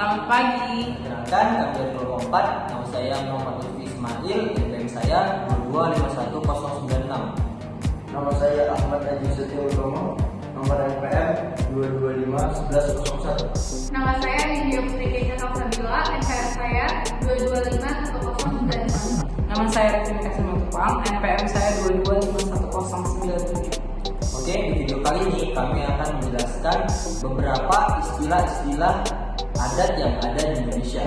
Selamat pagi. Perkenalkan, kami dari kelompok 4. Nama saya Muhammad Lutfi Ismail, NPM saya 2251096. Nama saya Ahmad Haji Setio Utomo, nomor NPM 2251101. Nama saya Lydia Putri Keisha Salsabila, NPM saya 2251096. Nama saya Revin Kasimantupang, NPM saya 2251097. Oke, di video kali ini kami akan menjelaskan beberapa istilah-istilah adat yang ada di Indonesia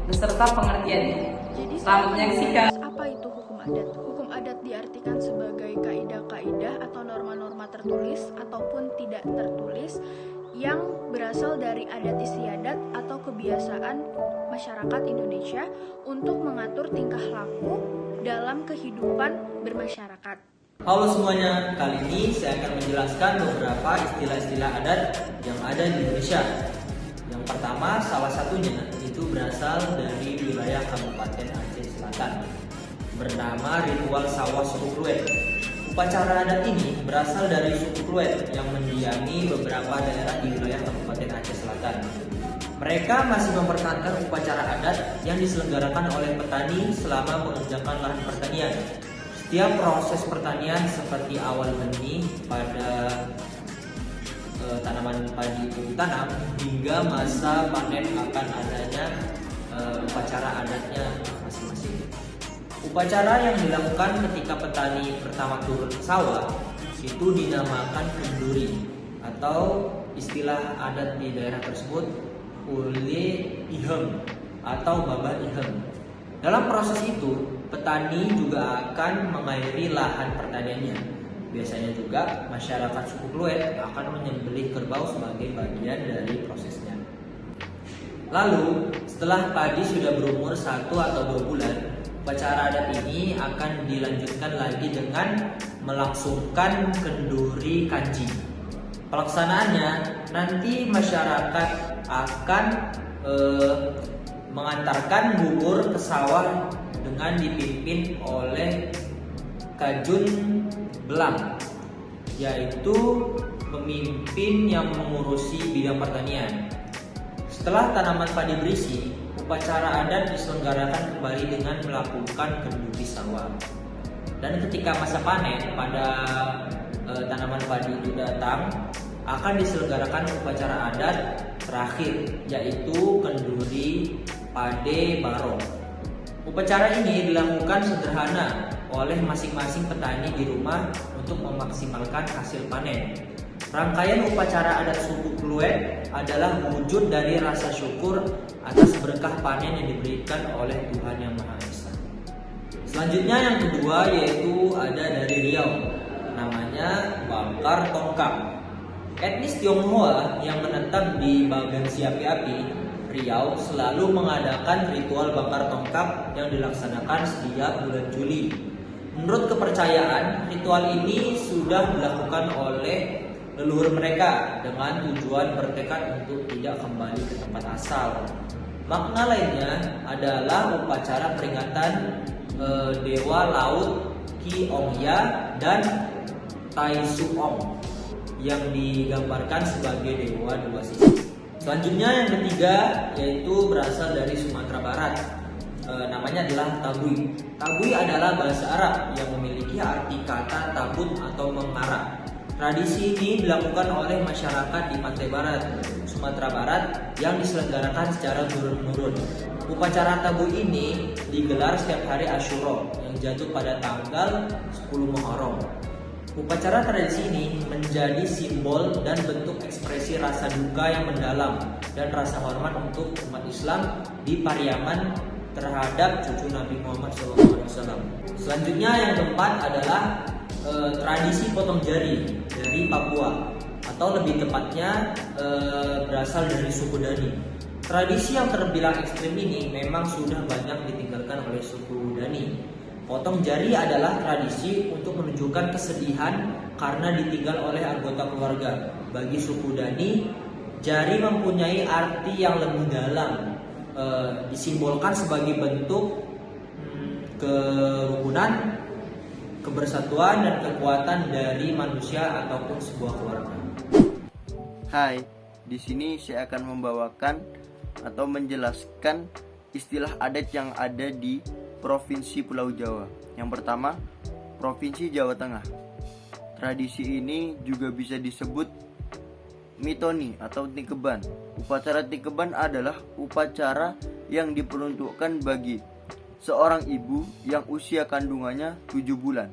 beserta pengertiannya. Jadi Selamat menyaksikan. apa itu hukum adat? Hukum adat diartikan sebagai kaidah-kaidah atau norma-norma tertulis ataupun tidak tertulis yang berasal dari adat istiadat atau kebiasaan masyarakat Indonesia untuk mengatur tingkah laku dalam kehidupan bermasyarakat. Halo semuanya, kali ini saya akan menjelaskan beberapa istilah-istilah adat yang ada di Indonesia. Yang pertama, salah satunya itu berasal dari wilayah Kabupaten Aceh Selatan, bernama ritual sawah suku Kluwet. Upacara adat ini berasal dari suku Kluwet yang mendiami beberapa daerah di wilayah Kabupaten Aceh Selatan. Mereka masih mempertahankan upacara adat yang diselenggarakan oleh petani selama mengerjakan lahan pertanian. Setiap proses pertanian seperti awal benih pada tanaman padi itu ditanam hingga masa panen akan adanya upacara adatnya masing-masing. Upacara yang dilakukan ketika petani pertama turun ke sawah itu dinamakan kenduri atau istilah adat di daerah tersebut ule ihem atau babah ihem. Dalam proses itu, petani juga akan mengairi lahan pertaniannya. Biasanya juga masyarakat suku Kluwet akan menyembelih kerbau sebagai bagian dari prosesnya. Lalu, setelah padi sudah berumur 1 atau 2 bulan, upacara adat ini akan dilanjutkan lagi dengan melangsungkan kenduri kanji. Pelaksanaannya, nanti masyarakat akan mengantarkan bubur ke sawah dengan dipimpin oleh Kajun Belang, yaitu pemimpin yang mengurusi bidang pertanian. Setelah tanaman padi berisi, upacara adat diselenggarakan kembali dengan melakukan kenduri sawah. Dan ketika masa panen pada tanaman padi itu datang, akan diselenggarakan upacara adat terakhir, yaitu kenduri pade baro. Upacara ini dilakukan sederhana oleh masing-masing petani di rumah untuk memaksimalkan hasil panen. Rangkaian upacara adat suku Kluet adalah wujud dari rasa syukur atas berkah panen yang diberikan oleh Tuhan Yang Maha Esa. Selanjutnya yang kedua yaitu ada dari Riau, namanya Bakar Tongkang. Etnis Tionghoa yang menetap di Bagan Siapi Api, Riau selalu mengadakan ritual bakar tongkang yang dilaksanakan setiap bulan Juli. Menurut kepercayaan, ritual ini sudah dilakukan oleh leluhur mereka dengan tujuan bertekad untuk tidak kembali ke tempat asal. Makna lainnya adalah upacara peringatan Dewa Laut Ki Ong Ya dan Tai Su Ong yang digambarkan sebagai dewa dua sisi. Selanjutnya yang ketiga yaitu berasal dari Sumatera Barat. Namanya adalah tabui. Tabui adalah bahasa Arab yang memiliki arti kata tabut atau mengarah. Tradisi ini dilakukan oleh masyarakat di Pantai Barat, Sumatera Barat yang diselenggarakan secara turun-menurun. Upacara tabu ini digelar setiap hari Asyura yang jatuh pada tanggal 10 Muharram. Upacara tradisi ini menjadi simbol dan bentuk ekspresi rasa duka yang mendalam dan rasa hormat untuk umat Islam di Pariaman terhadap cucu Nabi Muhammad SAW. Selanjutnya yang keempat adalah tradisi potong jari dari Papua, atau lebih tepatnya berasal dari suku Dani. Tradisi yang terbilang ekstrim ini memang sudah banyak ditinggalkan oleh suku Dani. Potong jari adalah tradisi untuk menunjukkan kesedihan karena ditinggal oleh anggota keluarga. Bagi suku Dani, jari mempunyai arti yang lebih dalam, disimbolkan sebagai bentuk kerukunan, kebersatuan dan kekuatan dari manusia ataupun sebuah keluarga. Hai, di sini saya akan membawakan atau menjelaskan istilah adat yang ada di Provinsi Pulau Jawa. Yang pertama, Provinsi Jawa Tengah. Tradisi ini juga bisa disebut mitoni atau tikeban. Upacara tikeban adalah upacara yang diperuntukkan bagi seorang ibu yang usia kandungannya 7 bulan.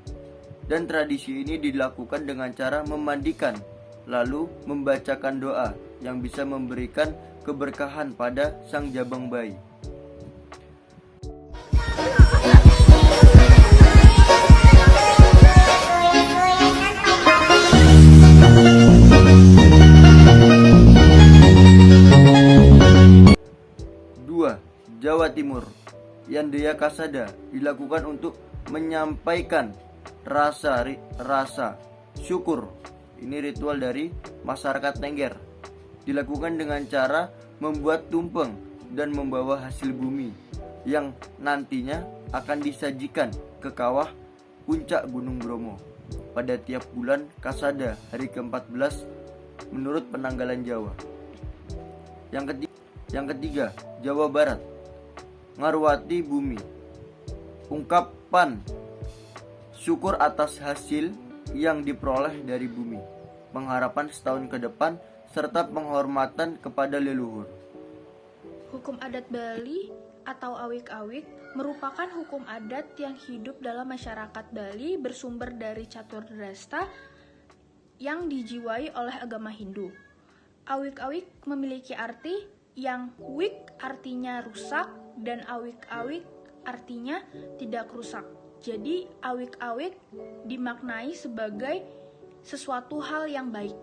Dan tradisi ini dilakukan dengan cara memandikan, lalu membacakan doa yang bisa memberikan keberkahan pada sang jabang bayi. Jawa Timur, Yandaya Kasada dilakukan untuk menyampaikan rasa syukur. Ini ritual dari masyarakat Tengger. Dilakukan dengan cara membuat tumpeng dan membawa hasil bumi yang nantinya akan disajikan ke kawah puncak Gunung Bromo pada tiap bulan Kasada hari ke-14 menurut penanggalan Jawa. Yang ketiga, Jawa Barat, Ngarwati Bumi. Ungkapan syukur atas hasil yang diperoleh dari bumi, pengharapan setahun ke depan, serta penghormatan kepada leluhur. Hukum adat Bali atau awik-awik merupakan hukum adat yang hidup dalam masyarakat Bali bersumber dari catur drasta yang dijiwai oleh agama Hindu. Awik-awik memiliki arti yang wik artinya rusak dan awik-awik artinya tidak rusak. Jadi awik-awik dimaknai sebagai sesuatu hal yang baik.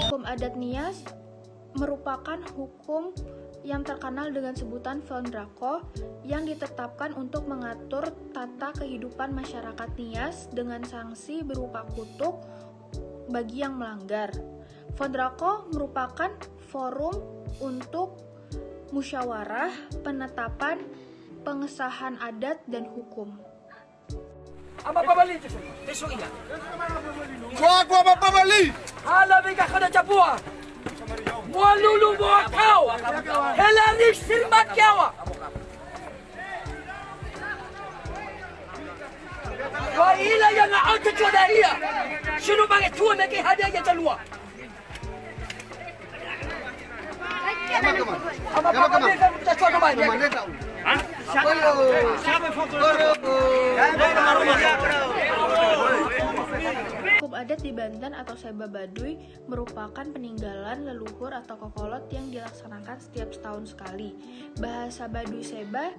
Hukum adat Nias merupakan hukum yang terkenal dengan sebutan Fondrako yang ditetapkan untuk mengatur tata kehidupan masyarakat Nias dengan sanksi berupa kutuk bagi yang melanggar. Fondrako merupakan forum untuk musyawarah, penetapan, pengesahan adat dan hukum. Ama babali tu. Teso iya. Gua babali. Hala bika kada chapua. Mualulu muakau. Helani sirmat kyawa. Wa ila yang auto chodaia. Shunu bange tu meki hadia ya talua. Ama babali kita chodo banyak. Hukum adat di Banten atau Seba Baduy merupakan peninggalan leluhur atau kokolot yang dilaksanakan setiap setahun sekali. Bahasa Baduy Seba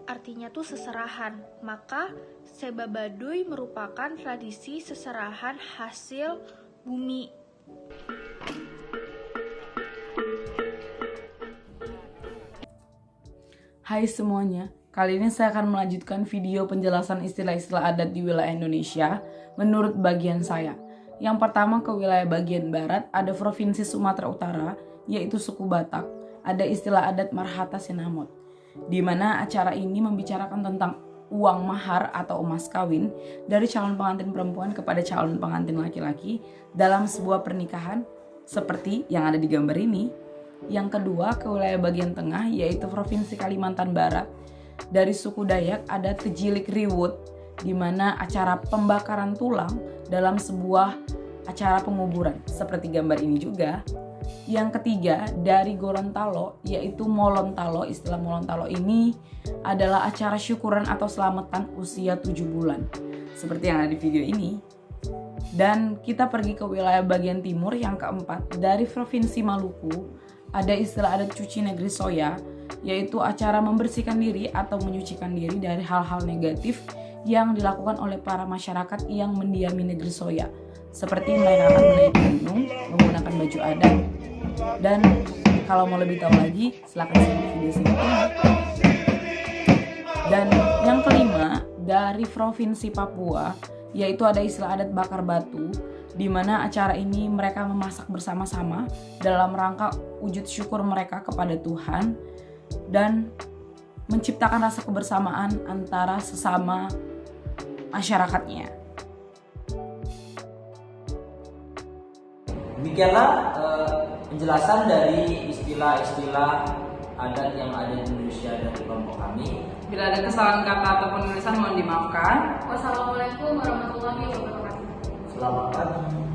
artinya tuh seserahan, maka Seba Baduy merupakan tradisi seserahan hasil bumi. Hai semuanya, kali ini saya akan melanjutkan video penjelasan istilah-istilah adat di wilayah Indonesia menurut bagian saya. Yang pertama ke wilayah bagian barat ada Provinsi Sumatera Utara, yaitu suku Batak. Ada istilah adat Marhata Sinamot, di mana acara ini membicarakan tentang uang mahar atau emas kawin dari calon pengantin perempuan kepada calon pengantin laki-laki dalam sebuah pernikahan seperti yang ada di gambar ini. Yang kedua ke wilayah bagian tengah yaitu Provinsi Kalimantan Barat. Dari suku Dayak ada Tejilik Riwut, di mana acara pembakaran tulang dalam sebuah acara penguburan seperti gambar ini juga. Yang ketiga dari Gorontalo yaitu Molontalo. Istilah Molontalo ini adalah acara syukuran atau selamatan usia 7 bulan seperti yang ada di video ini. Dan kita pergi ke wilayah bagian timur yang keempat dari Provinsi Maluku. Ada istilah adat cuci negeri soya, yaitu acara membersihkan diri atau menyucikan diri dari hal-hal negatif yang dilakukan oleh para masyarakat yang mendiami negeri soya. Seperti mereka akan menaiki gunung menggunakan baju adat. Dan kalau mau lebih tahu lagi, silakan simak video selanjutnya. Dan yang kelima dari Provinsi Papua, yaitu ada istilah adat bakar batu, di mana acara ini mereka memasak bersama-sama dalam rangka wujud syukur mereka kepada Tuhan dan menciptakan rasa kebersamaan antara sesama masyarakatnya. Demikianlah penjelasan dari istilah-istilah adat yang ada di Indonesia dan di kelompok kami. Bila ada kesalahan kata ataupun tulisan mohon dimaafkan. Wassalamualaikum warahmatullahi wabarakatuh. Selamat pagi.